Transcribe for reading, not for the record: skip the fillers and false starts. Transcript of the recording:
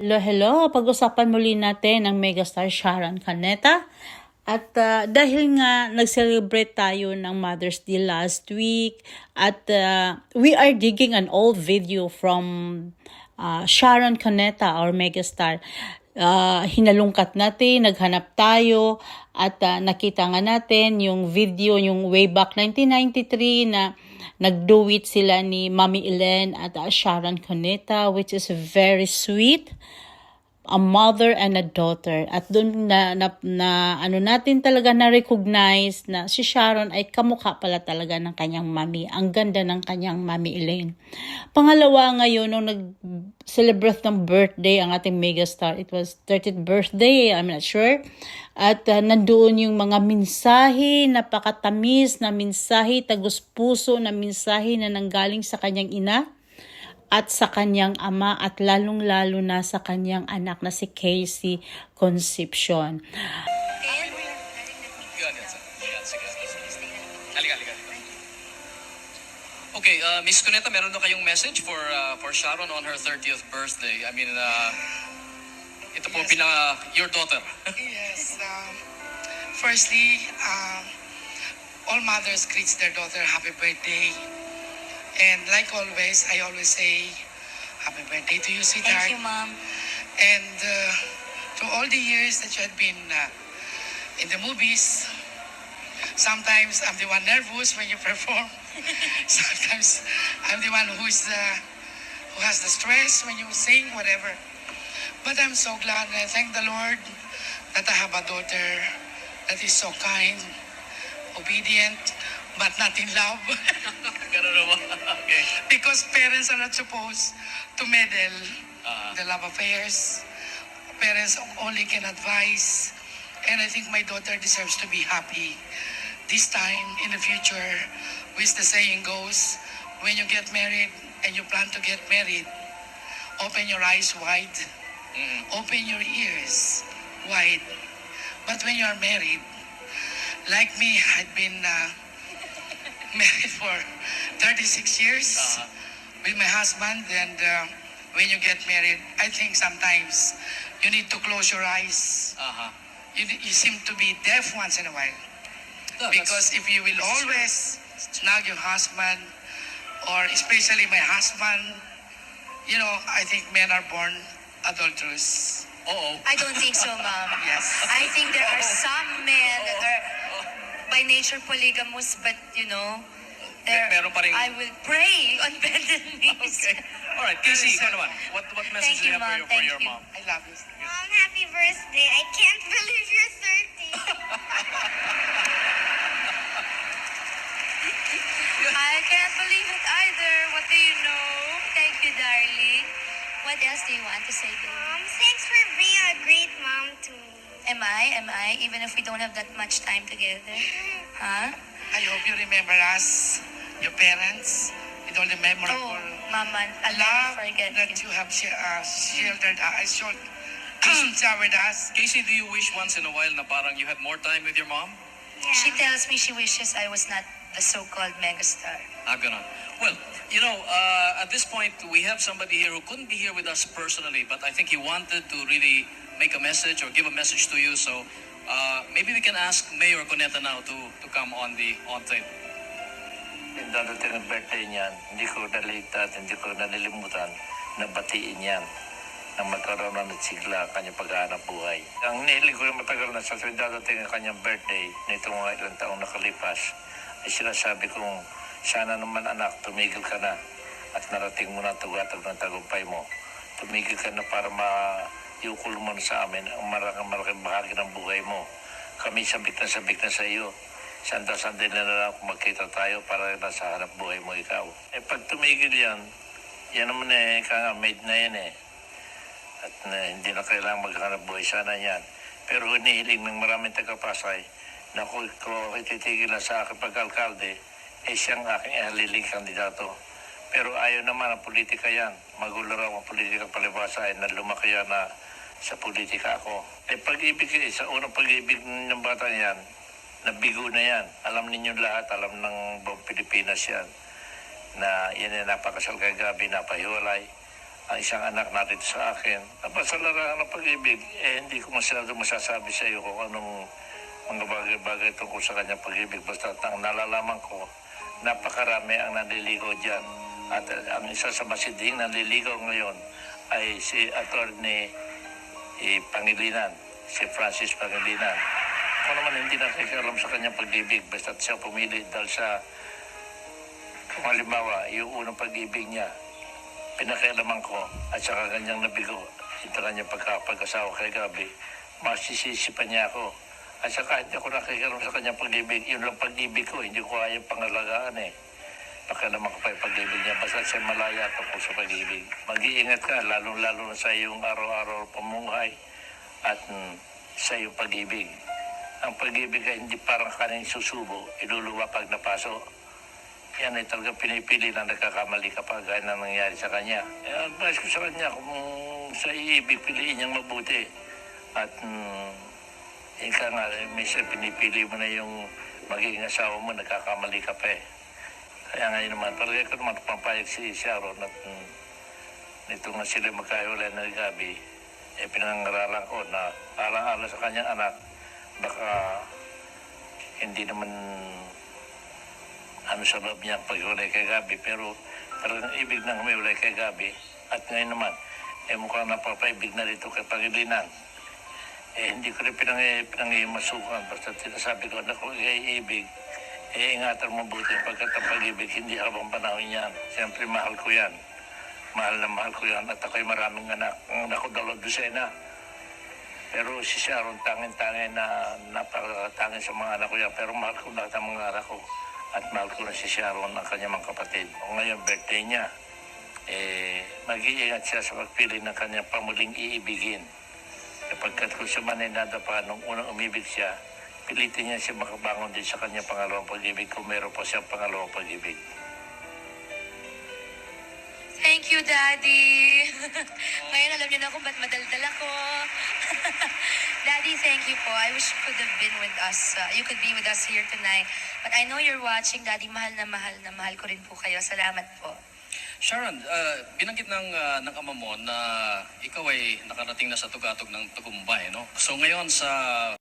Hello, hello. Pag-usapan muli natin ang megastar Sharon Cuneta. At dahil nga nag-celebrate tayo ng Mother's Day last week at we are digging an old video from Sharon Cuneta, our megastar. Hinalungkat natin, naghanap tayo at nakita nga natin yung video, yung way back 1993 na nag-duet sila ni Mami Ellen at Sharon Cuneta, which is very sweet. A mother and a daughter. At doon na ano natin talaga na-recognize na si Sharon ay kamukha pala talaga ng kanyang mami. Ang ganda ng kanyang Mami Elaine. Pangalawa ngayon, nung nag-celebrate ng birthday ang ating megastar, it was 30th birthday, I'm not sure. At nandoon yung mga mensahe, napakatamis na mensahe, tagus-puso na mensahe na nanggaling sa kanyang ina at sa kanyang ama at lalong-lalo na sa kanyang anak na si Casey Concepcion. Okay, Miss Cuneta, meron na kayong message for Sharon on her 30th birthday. I mean, ito po Yes. your daughter. Yes. Firstly, all mothers greets their daughter happy birthday. And like always, I always say happy birthday to you, sweetheart. Thank you, Mom. And to all the years that you had been in the movies, sometimes I'm the one nervous when you perform. Sometimes I'm the one who has the stress when you sing, whatever. But I'm so glad and I thank the Lord that I have a daughter that is so kind, obedient, but not in love. Ganun naman. Okay. Because parents are not supposed to meddle the love affairs. Parents only can advise. And I think my daughter deserves to be happy. This time, in the future, which the saying goes, when you get married and you plan to get married, open your eyes wide, open your ears wide. But when you are married, like me, I'd been married for 36 years with my husband, and when you get married, I think sometimes you need to close your eyes. You seem to be deaf once in a while. Because if you will always nag your husband, or especially my husband, you know, I think men are born adulterous. I don't think so, Mom. Yes. I think there are some men that are by nature polygamous, but Meron pa rin- I will pray on bended knees. Okay. Alright, Casey, ikaw naman. What message Thank do you you, have Mom. for Thank your you. mom? I love you. Mom, happy birthday. I can't believe you're 30. I can't believe it either. What do you know? Thank you, darling. What else do you want to say to me? Mom, thanks for being a great mom too. Am I? Even if we don't have that much time together? Huh? I hope you remember us, your parents, with all the Oh, memorable Mama, I'll love never forget that you. you have showered us. Casey, do you wish once in a while na parang you had more time with your mom? Yeah. She tells me she wishes I was not the so-called megastar. Ganon. Well, at this point, we have somebody here who couldn't be here with us personally, but I think he wanted to really make a message or give a message to you. So maybe we can ask Mayor Cuneta now to come on tape. Yung dadating ang birthday niyan, hindi ko naliligtas, hindi ko nalilimutan na batiin yan na magkaroon ng sigla ang kanyang paghahanap buhay. Ang nihiling ko yung matagal na sa tuwing dadating ang kanyang birthday na itong mga ilang taong nakalipas, ay sinasabi kong, sana naman anak, tumigil ka na at narating mo na ang tugatag ng tagumpay mo. Tumigil ka na para mayukol mo sa amin ang malaking bahagi ng buhay mo. Kami sabik na sa iyo. Sanda-sanda na lang kung magkita tayo para nasa harap buhay mo ikaw. Pag tumigil yan naman made na yan eh. At hindi na kailangan maghanap buhay sana yan. Pero hinihiling ng maraming tagapasay na kung titigil na sa aking pag-alkalde, siyang aking haliling kandidato. Pero ayaw naman ang politika yan. Magulo raw ang politika palibasa ay na lumaki yan na sa politika ako. Pag-ibig, sa unang pag-ibig ng bata yan, nabigo na yan. Alam ninyo lahat, alam ng buong Pilipinas yan, na yan ay napakasal kagabi, napahiwalay. ang isang anak natin sa akin. Tapos sa larangan ng pag-ibig, hindi ko masyado masasabi sa iyo kung anong mga bagay-bagay tungkol sa kanyang pag-ibig. Basta ang nalalaman ko, napakarami ang naliligaw dyan. At ang isa sa masiding naliligaw ngayon ay si Attorney Pangilinan, si Francis Pangilinan. Ako naman hindi nakikialam sa kanyang pag-ibig. Basta siya pumili dahil sa, kung halimbawa, yung unang pag-ibig niya, pinakialaman ko at saka kanyang nabigo ito kanyang pagkapag-asawa kay Gabi, masisisi pa niya ako. At saka hindi ako nakikialam sa kanyang pag-ibig. Yun lang pag-ibig ko, hindi ko kayang pangalagaan eh. Pakialaman ko pa yung pag-ibig niya, basta siya malaya ako sa pag-ibig. Mag-iingat ka, lalong-lalo na sa iyong araw-araw pamumuhay at sa iyong pag-ibig. Ang pag-ibig ay hindi parang kaning susubo, iluluwa pag napaso. Yan ay talagang pinipili na nagkakamali kapag gaya na nangyari sa kanya. Advice ko sa kanya kung sa iibig, piliin niyang mabuti. At ika nga, minsan pinipili mo na yung magiging asawa mo, nagkakamali ka pa eh. Kaya ngayon naman, talaga ko naman pampayag si Sharon at nito nga sila magkahiwalay na ni Gabi, pinangaralan ko na alang-alang sa kanyang anak, baka hindi naman sa loob niya paghiwalay kay Gabi, pero talagang ibig nang humiwalay kay Gabi. At ngayon naman, mukhang napapaibig na dito kay Pangilinan. Hindi ko rin pinangimasukan. Basta sinasabi ko na kung ibig, ingatan mo buti pagkat ang pag-ibig, hindi habang panahon yan. Siyempre, mahal ko yan. Mahal na mahal ko yan. At ako'y maraming anak. Ang anak ko 12. Pero si Sharon, tangin-tangin na napakatangin sa mga anak ko yan. Pero mahal ko lahat ang mga anak ko. At mahal ko na si Sharon, ang kanyang mga kapatid. O ngayon, birthday niya, mag-iingat siya sa pagpili ng kanyang pamuling iibigin. Pagkat kung siya man ay nadapa nung unang umibig siya, pilitin niya siya makabangon din sa kanyang pangalawang pag-ibig kung meron pa siyang pangalawang pag-ibig. Thank you, Daddy. Ngayon alam niyo na kung ba't madaldal ako. Daddy, thank you po. I wish you could have been with us. You could be with us here tonight. But I know you're watching, Daddy. Mahal na mahal ko rin po kayo. Salamat po. Sharon, binanggit ng ama mo na ikaw ay nakarating na sa tugatog ng tagumpay, no? So ngayon sa